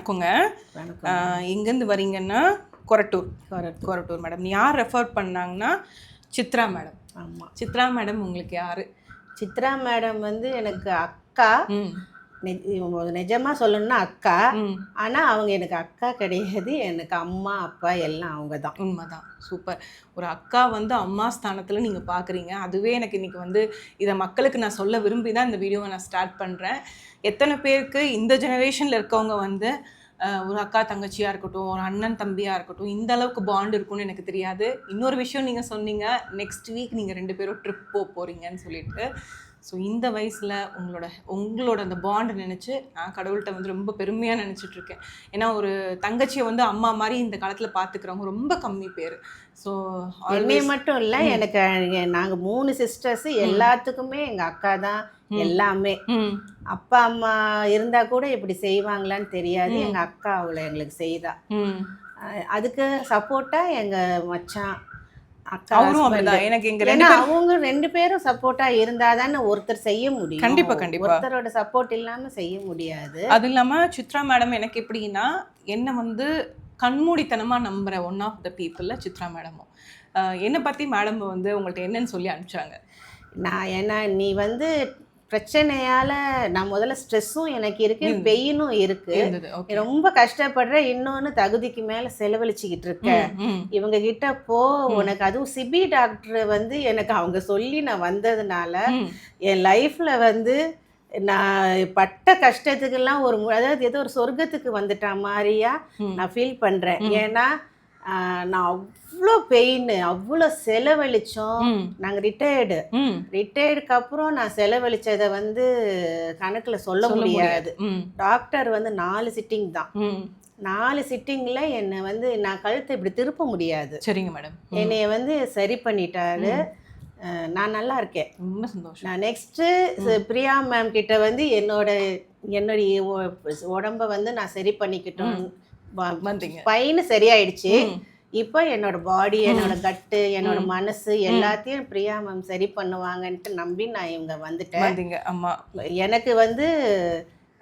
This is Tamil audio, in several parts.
வணக்கங்க. எங்கேருந்து வரீங்கன்னா கொரட்டூர் மேடம். யார் ரெஃபர் பண்ணாங்கன்னா சித்ரா மேடம். ஆமாம், சித்ரா மேடம் உங்களுக்கு யார்? சித்ரா மேடம் வந்து எனக்கு அக்கா. நிஜமாக சொல்லணும்னா அக்கா. ஆனால் அவங்க எனக்கு அக்கா கிடையாது, எனக்கு அம்மா அப்பா எல்லாம் அவங்க தான். உண்மைதான். சூப்பர். ஒரு அக்கா வந்து அம்மா ஸ்தானத்தில் நீங்கள் பார்க்குறீங்க. அதுவே எனக்கு இன்றைக்கி வந்து இதை மக்களுக்கு நான் சொல்ல விரும்பி தான் இந்த வீடியோவை நான் ஸ்டார்ட் பண்ணுறேன். எத்தனை பேருக்கு இந்த ஜெனரேஷனில் இருக்கவங்க வந்து ஒரு அக்கா தங்கச்சியாக இருக்கட்டும், ஒரு அண்ணன் தம்பியாக இருக்கட்டும், இந்த அளவுக்கு பாண்ட் இருக்கும்னு எனக்கு தெரியாது. இன்னொரு விஷயம் நீங்கள் சொன்னீங்க, நெக்ஸ்ட் வீக் நீங்கள் 2 பேரும் ட்ரிப் போகிறீங்கன்னு சொல்லிட்டு. ஸோ இந்த வயசில் உங்களோட அந்த பாண்டை நினச்சி நான் கடவுள்கிட்ட வந்து ரொம்ப பெருமையாக நினச்சிட்ருக்கேன். ஏன்னா ஒரு தங்கச்சியை வந்து அம்மா மாதிரி இந்த காலத்தில் பார்த்துக்கிறவங்க ரொம்ப கம்மி பேர். ஸோ என்னைய மட்டும் இல்லை, எனக்கு நாங்கள் 3 சிஸ்டர்ஸு, எல்லாத்துக்குமே எங்கள் அக்கா தான் எல்லாமே. அப்பா அம்மா இருந்தால் கூட இப்படி செய்வாங்களான்னு தெரியாது. எங்கள் அக்கா அவளை எங்களுக்கு செய்தா. அதுக்கு சப்போர்ட்டாக எங்கள் மச்சான் அக்கா எனக்கு அவங்க 2 பேரும் சப்போர்ட்டா இருந்தாதானே ஒருத்தர் செய்ய முடியும். கண்டிப்பா ஒருத்தரோட சப்போர்ட் இல்லாம செய்ய முடியாது. அது இல்லாம சித்ரா மேடம் எனக்கு எப்படின்னா, என்ன வந்து கண்மூடித்தனமா நம்புற ஒன் ஆஃப் த பீப்புள்ல சித்ரா மேடமும். என்னை பத்தி மேடம் வந்து உங்கள்கிட்ட என்னன்னு சொல்லி அனுப்பிச்சாங்க. ஏன்னா நீ வந்து பிரச்சனையால் நான் முதல்ல ஸ்ட்ரெஸ்ஸும் எனக்கு இருக்குது, பெயினும் இருக்குது, ரொம்ப கஷ்டப்படுறேன், இன்னொன்று தகுதிக்கு மேலே செலவழிச்சிக்கிட்டு இருக்கேன். இவங்க கிட்ட உனக்கு அதுவும் சிபி டாக்டர் வந்து எனக்கு அவங்க சொல்லி நான் வந்ததுனால என் லைஃப்பில் வந்து நான் பட்ட கஷ்டத்துக்கெல்லாம் அதாவது ஏதோ ஒரு சொர்க்கத்துக்கு வந்துட்ட மாதிரியா நான் ஃபீல் பண்ணுறேன். ஏன்னா நான் அவ்வளோ பெயின், அவ்வளோ செலவழித்தோம். நாங்கள் ரிட்டையர்டுக்கு அப்புறம் நான் செலவழித்ததை வந்து கணக்கில் சொல்ல முடியாது. டாக்டர் வந்து 4 சிட்டிங் தான். 4 சிட்டிங்கில் என்னை வந்து நான் கழுத்தை இப்படி திருப்ப முடியாது. சரிங்க மேடம். என்னைய வந்து சரி பண்ணிட்டாரு. நான் நல்லா இருக்கேன், ரொம்ப சந்தோஷம். நான் நெக்ஸ்ட்டு பிரியா மேம் கிட்ட வந்து என்னுடைய உடம்பை வந்து நான் சரி பண்ணிக்கிட்டோம். பையனு சரியாயிடுச்சு. இப்போ என்னோட பாடி, என்னோட கட்டு, என்னோட மனசு எல்லாத்தையும் பிரியா மேம் சரி பண்ணுவாங்கன்ட்டு நம்பி நான் இவங்க வந்துட்டேன். ஆமா, எனக்கு வந்து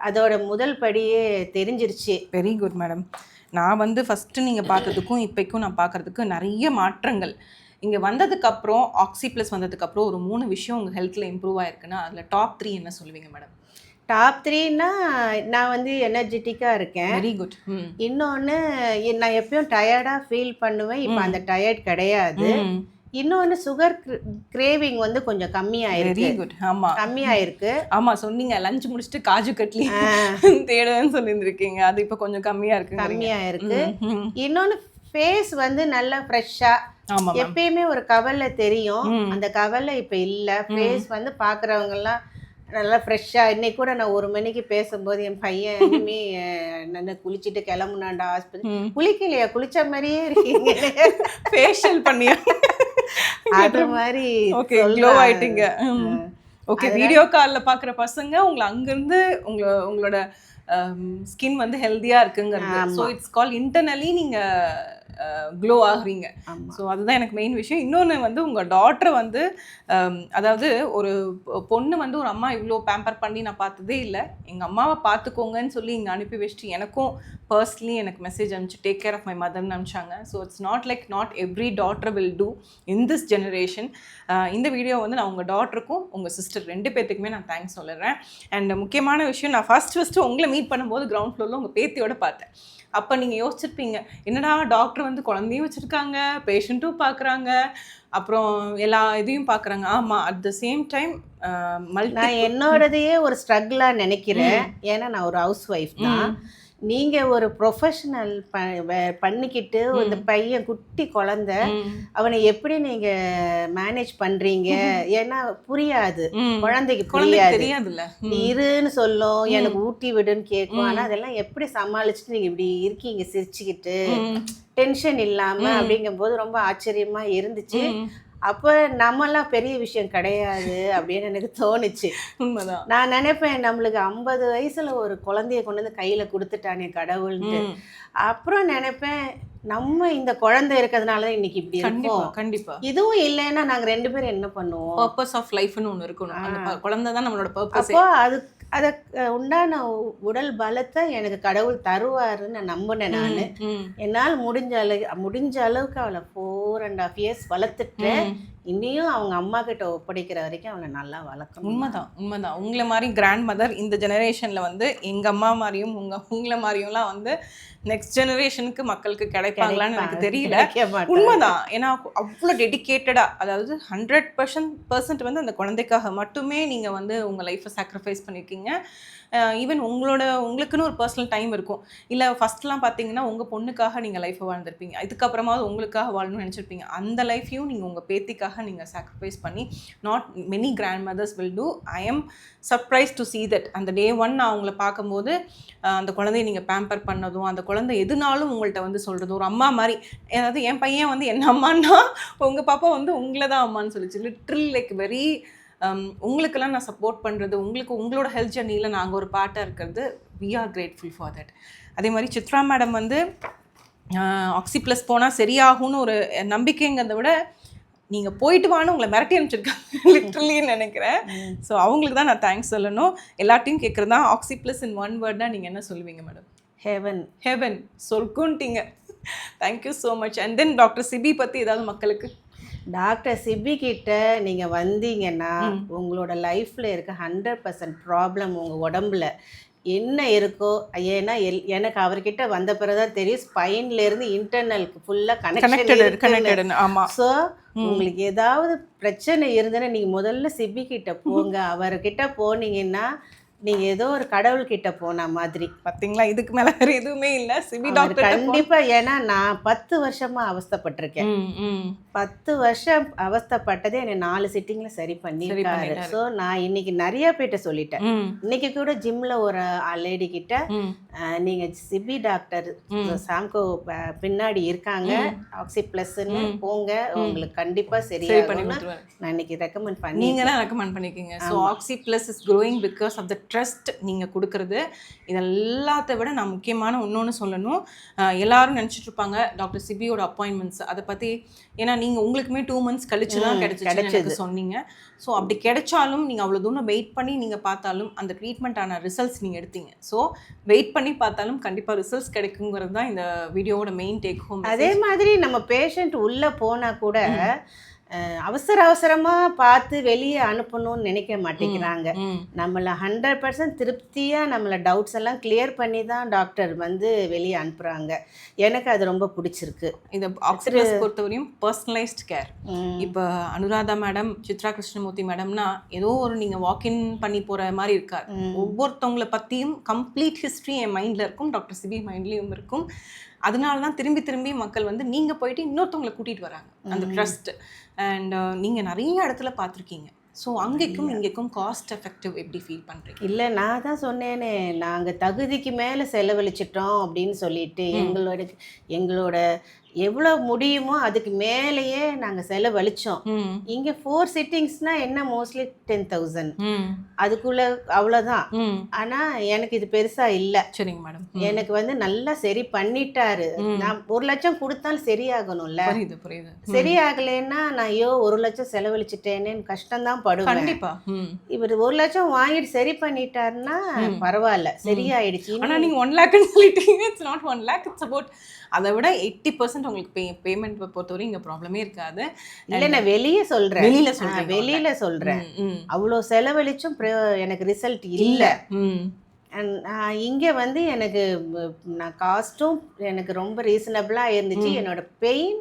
அதோட முதல் படியே தெரிஞ்சிருச்சு. Very good madam. நான் வந்து ஃபஸ்ட்டு நீங்கள் பார்த்ததுக்கும் இப்போக்கும் நான் பார்க்குறதுக்கு நிறைய மாற்றங்கள். இங்கே வந்ததுக்கப்புறம் ஆக்சி+ வந்ததுக்கப்புறம் ஒரு 3 விஷயம் உங்கள் ஹெல்த்தில் இம்ப்ரூவ் ஆயிருக்குன்னா அதில் டாப் 3 என்ன சொல்லுவீங்க மேடம்? டாப் 3னா நான் வந்து எனர்ஜெட்டிக்காக இருக்கேன். Very good. இன்னொன்று, நான் எப்பயும் டயர்டாக ஃபீல் பண்ணுவேன். இப்போ அந்த டயர்ட் கிடையாது. இன்னொன்று, சுகர் கிரேவிங் வந்து கொஞ்சம் கம்மியாயிருக்கு. Very good. ஆமாம், கம்மியாயிருக்கு. ஆமாம், சொன்னீங்க. லஞ்ச் முடிச்சுட்டு காஜு கட்லி தேடுவேன்னு சொல்லியிருந்துருக்கீங்க. அது இப்போ கொஞ்சம் கம்மியாயிருக்கு. இன்னொன்று, ஃபேஸ் வந்து நல்லா ஃப்ரெஷ்ஷாக, எப்பயுமே ஒரு கவலை தெரியும், அந்த கவலை இப்போ இல்லை. ஃபேஸ் வந்து பார்க்குறவங்கெல்லாம் நல்லா ஃப்ரெஷ்ஷாக. இன்னைக்கு கூட நான் 1 மணிக்கு பேசும்போது என் பையன் இனிமே என்ன குளிச்சுட்டு கிளம்புனாண்டா ஹாஸ்பிட்டல். குளிக்கலையா? குளிச்ச மாதிரியே இருக்கீங்க, ஃபேஷியல் பண்ணியா? அது மாதிரி க்ளோ ஆயிட்டீங்க. ஓகே, வீடியோ காலில் பார்க்குற பசங்க உங்களை அங்கேருந்து உங்களோட ஸ்கின் வந்து ஹெல்த்தியாக இருக்குங்கிறது. ஸோ இட்ஸ் கால் இன்டர்னலி நீங்கள் க்ளோ ஆகுறீங்க. ஸோ அதுதான் எனக்கு மெயின் விஷயம். இன்னொன்று வந்து உங்கள் டாட்டரை வந்து, அதாவது ஒரு பொண்ணு வந்து ஒரு அம்மா இவ்வளோ பேம்பர் பண்ணி நான் பார்த்ததே இல்லை. எங்கள் அம்மாவை பார்த்துக்கோங்கன்னு சொல்லி இங்கே அனுப்பி வச்சுட்டு எனக்கும் பர்ஸ்னலி எனக்கு மெசேஜ் அனுப்பிச்சு டேக் கேர் ஆஃப் மை மதர்னு அனுப்பிச்சாங்க. So it's not every daughter will do in this generation. இந்த வீடியோ வந்து நான் உங்கள் டாட்டருக்கும் உங்கள் சிஸ்டர் 2 பேர்த்துக்குமே நான் தேங்க்ஸ் சொல்லிடுறேன். அண்ட் முக்கியமான விஷயம், நான் ஃபஸ்ட்டு உங்களை மீட் பண்ணும்போது கிரவுண்ட் ஃப்ளோரில் உங்கள் பேத்தியோட பார்த்தேன். அப்போ நீங்கள் யோசிச்சிருப்பீங்க, என்னடா டாக்டர் வந்து குழந்தையும் வச்சுருக்காங்க, பேஷண்ட்டும் பார்க்குறாங்க, அப்புறம் எல்லா இதையும் பார்க்குறாங்க. ஆமாம், அட் த சேம் டைம் நான் என்னோடதையே ஒரு ஸ்ட்ரகிளாக நினைக்கிறேன். ஏன்னா நான் ஒரு ஹவுஸ் ஒய்ஃப் தான். நீங்கள் ஒரு ப்ரொஃபஷனல் பண்ணிக்கிட்டு இந்த பையன் குட்டி குழந்தை, அவனை எப்படி நீங்கள் மேனேஜ் பண்ணுறீங்க? ஏன்னா புரியாது, குழந்தைக்கு தெரியாதுல்ல. நீ இருன்னு சொல்லும், எனக்கு ஊட்டி விடுன்னு கேட்கும். ஆனால் அதெல்லாம் எப்படி சமாளிச்சுட்டு நீங்கள் இப்படி இருக்கீங்க சிரிச்சுக்கிட்டு, டென்ஷன் இல்லாமல் அப்படிங்கும்போது ரொம்ப ஆச்சரியமாக இருந்துச்சு. அப்போ நம்மெல்லாம் பெரிய விஷயம் கிடையாது அப்படின்னு எனக்கு தோணுச்சு. உண்மைதான். நான் நினைப்பேன், நம்மளுக்கு 50 வயசுல ஒரு குழந்தைய கொண்டு வந்து கையில கொடுத்துட்டானே கடவுள்னு. அப்புறம் நினைப்பேன், நம்ம இந்த குழந்தை இருக்கிறதுனால தான் இன்னைக்கு இப்படி இருக்கோம். கண்டிப்பா. இதுவும் இல்லைன்னா நாங்க 2 பேரும் என்ன பண்ணுவோம்? பர்பஸ் ஆஃப் லைஃப்னு ஒன்று இருக்கணும். அந்த குழந்தை தான் நம்மளோட பர்பஸ். அப்போ அதை உண்டான உடல் பலத்தை எனக்கு கடவுள் தருவாருன்னு நான் நம்பினேன். நான் என்னால் முடிஞ்ச அளவுக்கு அவளை 4.5 years வளர்த்துட்டேன். இனியும் அவங்க அம்மா கிட்ட ஒப்படைக்கிற வரைக்கும் அவளை நல்லா வளர்க்கணும். உண்மைதான். உங்களை மாதிரி கிராண்ட் மதர் இந்த ஜெனரேஷனில் வந்து எங்கள் அம்மா மாதிரியும் உங்களை மாதிரியும்லாம் வந்து நெக்ஸ்ட் ஜெனரேஷனுக்கு மக்களுக்கு கிடைப்பாங்களான்னு எனக்கு தெரியல. உண்மைதான். ஏன்னா அவ்வளோ டெடிக்கேட்டடாக, அதாவது 100% வந்து அந்த குழந்தைக்காக மட்டுமே நீங்கள் வந்து உங்கள் லைஃப்பை சாக்ரிஃபைஸ் பண்ணியிருக்கீங்க. ஈவன் உங்களுக்குன்னு ஒரு பர்சனல் டைம் இருக்கும். இல்லை ஃபஸ்ட்லாம் பார்த்தீங்கன்னா உங்கள் பொண்ணுக்காக நீங்கள் லைஃப்பை வாழ்ந்துருப்பீங்க, இதுக்கப்புறமாவது உங்களுக்காக வாழணும்னு நினச்சிருப்பீங்க. அந்த லைஃப்பையும் நீங்கள் உங்கள் பேத்திக்காக நீங்கள் சாக்ரிஃபைஸ் பண்ணி not many grandmothers will do. I am surprised to see that. அந்த டே 1 நான் அவங்கள பார்க்கும்போது அந்த குழந்தைய நீங்கள் பேம்பர் பண்ணதும், அந்த குழந்தை எதுனாலும் உங்கள்கிட்ட வந்து சொல்கிறது ஒரு அம்மா மாதிரி. அதாவது என் பையன் வந்து என்ன அம்மானா உங்கள் பாப்பா வந்து உங்களை தான் அம்மான்னு சொல்லிச்சு. லிட்ரலி லைக் வெரி உங்களுக்கெல்லாம் நான் சப்போர்ட் பண்ணுறது, உங்களோட ஹெல்த் ஜர்னியில் நாங்கள் ஒரு பார்ட்டாக இருக்கிறது, we are grateful for that. அதே மாதிரி சித்ரா மேடம் வந்து ஆக்சிப்ளஸ் போனால் சரியாகும்னு ஒரு நம்பிக்கைங்கிறத விட நீங்கள் போயிட்டு வான்னு உங்களை மிரட்டி அனுப்பிச்சிருக்காங்க லிட்ரலின்னு நினைக்கிறேன். ஸோ அவங்களுக்கு தான் நான் தேங்க்ஸ் சொல்லணும். எல்லாத்தையும் கேட்குறது தான் ஆக்சிப்ளஸ் இன் ஒன் வேர்ட்னா நீங்கள் என்ன சொல்லுவீங்க மேடம்? ஹெவன் சொல்குன்ட்டீங்க. Thank you so much. And then doctor CB பற்றி ஏதாவது மக்களுக்கு? டாக்டர் சிபி கிட்ட நீங்கள் வந்தீங்கன்னா உங்களோட லைஃப்பில் இருக்க 100% ப்ராப்ளம் உங்கள் உடம்புல என்ன இருக்கோ, ஏன்னா எனக்கு அவர்கிட்ட வந்த பிறகுதான் தெரியும் ஸ்பைன்லேருந்து இன்டர்னலுக்கு ஃபுல்லாக கனெக்டட். ஆமாம். ஸோ உங்களுக்கு ஏதாவது பிரச்சனை இருந்ததுன்னா நீங்கள் முதல்ல சிபி கிட்ட போங்க. அவர்கிட்ட போனீங்கன்னா நீங்கள் ஏதோ ஒரு கடவுள்கிட்ட போன மாதிரி. பார்த்தீங்களா, இதுக்கு மேலே வேறு எதுவுமே இல்லை. சிபி டாக்டர் கண்டிப்பாக. ஏன்னா நான் 10 வருஷமாக அவஸ்தைப்பட்டிருக்கேன். 10 வருஷம் அவஸ்தைப்பட்டதே என்னை 4 சிட்டிங்கில் சரி பண்ணியிருக்காரு. ஸோ நான் இன்னைக்கு நிறைய பேர்ட்ட சொல்லிட்டேன். இன்னைக்கு கூட ஜிம்மில் ஒரு லேடி கிட்ட நீங்கள் சிபி டாக்டர் சாம்கோ பின்னாடி இருக்காங்க, ஆக்சிப்ளஸ்ன்னு போங்க, உங்களுக்கு கண்டிப்பாக சரியாகும் நான் இன்னைக்கு ரெக்கமெண்ட் பண்ணி. நீங்கள் தான் ரெக்கமெண்ட் பண்ணிக்கிங்க. So Oxyplus is growing because of the trust நீங்கள் கொடுக்குறது. இதெல்லாத்த விட நான் முக்கியமான இன்னொன்று சொல்லணும். எல்லாரும் நினச்சிட்டு இருப்பாங்க டாக்டர் சிபியோட அப்பாயின்மெண்ட்ஸ் அதை பற்றி. ஏன்னா நீங்கள் உங்களுக்குமே 2 months கழிச்சு தான் கிடைச்சிச்சு சொன்னீங்க. ஸோ அப்படி கிடைச்சாலும் நீங்கள் அவ்வளோ தூரம் வெயிட் பண்ணி நீங்கள் பார்த்தாலும் அந்த ட்ரீட்மெண்ட்டான ரிசல்ட்ஸ் நீங்கள் எடுத்தீங்க. ஸோ வெயிட் பண்ணி பார்த்தாலும் கண்டிப்பாக ரிசல்ட்ஸ் கிடைக்குங்கிறது தான் இந்த வீடியோவோட மெயின் டேக் ஹோம். அதே மாதிரி நம்ம பேஷண்ட் உள்ளே போனால் கூட அவசரமாக பார்த்து வெளியே அனுப்பணும்னு நினைக்க மாட்டேங்கிறாங்க. நம்மளை 100% திருப்தியாக நம்மளை டவுட்ஸ் எல்லாம் கிளியர் பண்ணி தான் டாக்டர் வந்து வெளியே அனுப்புகிறாங்க. எனக்கு அது ரொம்ப பிடிச்சிருக்கு. இந்த ஆக்சிப்ளஸ் பொறுத்தவரையும் பர்சனலைஸ்ட் கேர். இப்போ அனுராதா மேடம், சித்ரா கிருஷ்ணமூர்த்தி மேடம்னா ஏதோ ஒரு நீங்கள் வாக்இன் பண்ணி போகிற மாதிரி இருக்காது. ஒவ்வொருத்தவங்களை பற்றியும் கம்ப்ளீட் ஹிஸ்ட்ரி என் மைண்டில் இருக்கும், டாக்டர் சிபி மைண்ட்லேயும் இருக்கும். அதனால தான் திரும்பி மக்கள் வந்து நீங்கள் போயிட்டு இன்னொருத்தவங்களை கூட்டிகிட்டு வராங்க, அந்த ட்ரஸ்ட். அண்ட் நீங்கள் நிறைய இடத்துல பார்த்துருக்கீங்க. ஸோ அங்கேக்கும் இங்கேக்கும் காஸ்ட் எஃபெக்டிவ் எப்படி ஃபீல் பண்ணுறீங்க? இல்லை, நான் தான் சொன்னேனே, நாங்கள் தகுதிக்கு மேலே செலவழிச்சிட்டோம் அப்படின்னு சொல்லிட்டு எங்களோட எவ்வளோ முடியுமோ அதுக்கு மேலேயே நாங்கள் செலவழித்தோம். இங்கே 4 சிட்டிங்ஸ்னா என்ன, மோஸ்ட்லி 10,000 அதுக்குள்ள அவ்வளோதான். ஆனால் எனக்கு இது பெருசாக இல்லை. சரிங்க மேடம். எனக்கு வந்து நல்லா சரி பண்ணிட்டாரு. நான் 1 லட்சம் கொடுத்தாலும் சரியாகணும்ல. புரியுது. சரியாகலைன்னா நான் 1 லட்சம் செலவழிச்சிட்டேன்னு கஷ்டம்தான் படுவேன். கண்டிப்பா. இவர் 1 லட்சம் வாங்கிட்டு சரி பண்ணிட்டாருன்னா பரவாயில்ல, சரியாயிடுச்சு. ஆனால் நீங்கள் 1 lakh சொல்லிட்டீங்க. It's not 1 lakh, it's about அதை விட 80% உங்களுக்கு பேமெண்ட் பொறுத்தவரை இங்கே ப்ராப்ளமே இருக்காது. இல்லை, நான் வெளியே சொல்கிறேன் அவ்வளோ செலவழிச்சும் எனக்கு ரிசல்ட் இல்லை. இங்கே வந்து எனக்கு நான் காஸ்ட்டும் எனக்கு ரொம்ப ரீசனபிளாக இருந்துச்சு. என்னோட பெயின்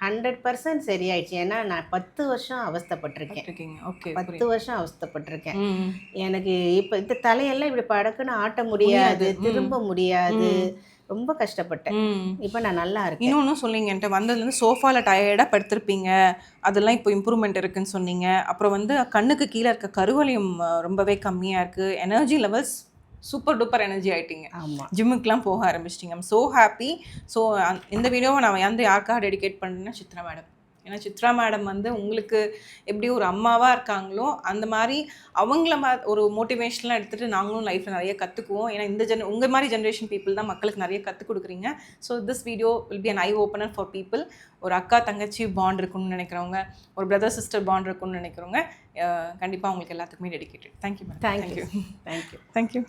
100% சரியாயிடுச்சு. ஏன்னா நான் 10 வருஷம் அவஸ்தைப்பட்டிருக்கேன். 10 வருஷம் அவஸ்தைப்பட்டிருக்கேன். எனக்கு இப்போ இந்த தலையெல்லாம் இப்படி படக்குன்னு ஆட்ட முடியாது, திரும்ப முடியாது, ரொம்ப கஷ்டப்பட்டேன். இப்போ நான் நல்லா இருக்கேன். இன்னொன்னும் சொல்லிங்க, என்கிட்ட வந்ததுலேருந்து சோஃபாவில் டயர்டாக படுத்திருப்பீங்க, அதெல்லாம் இப்போ இம்ப்ரூவ்மெண்ட் இருக்குன்னு சொன்னீங்க. அப்புறம் வந்து கண்ணுக்கு கீழே இருக்க கருவளையம் ரொம்பவே கம்மியாக இருக்குது. Energy levels super duper energy ஆகிட்டீங்க. ஜிம்முக்கெலாம் போக ஆரம்பிச்சிட்டிங்க. I'm so happy. ஸோ இந்த வீடியோவை நான் வந்து யாருக்காக டெடிகேட் பண்ணுறேன்னா சித்ரா மேடம். ஏன்னா சித்ரா மேடம் வந்து உங்களுக்கு எப்படி ஒரு அம்மாவாக இருக்காங்களோ அந்த மாதிரி அவங்கள ஒரு மோட்டிவேஷனலாக எடுத்துகிட்டு நாங்களும் லைஃப்பில் நிறைய கற்றுக்குவோம். ஏன்னா இந்த உங்கள் மாதிரி ஜென்ரேஷன் பீப்புள் தான் மக்களுக்கு நிறைய கற்றுக் கொடுக்குறீங்க. So this video will be an I opener for people. ஒரு அக்கா தங்கச்சி பாண்ட் இருக்குன்னு நினைக்கிறவங்க, ஒரு பிரதர் சிஸ்டர் பாண்ட் இருக்குன்னு நினைக்கிறவங்க கண்டிப்பாக உங்களுக்கு எல்லாத்துக்குமே dedicated. Thank you madam. Thank you. Thank you.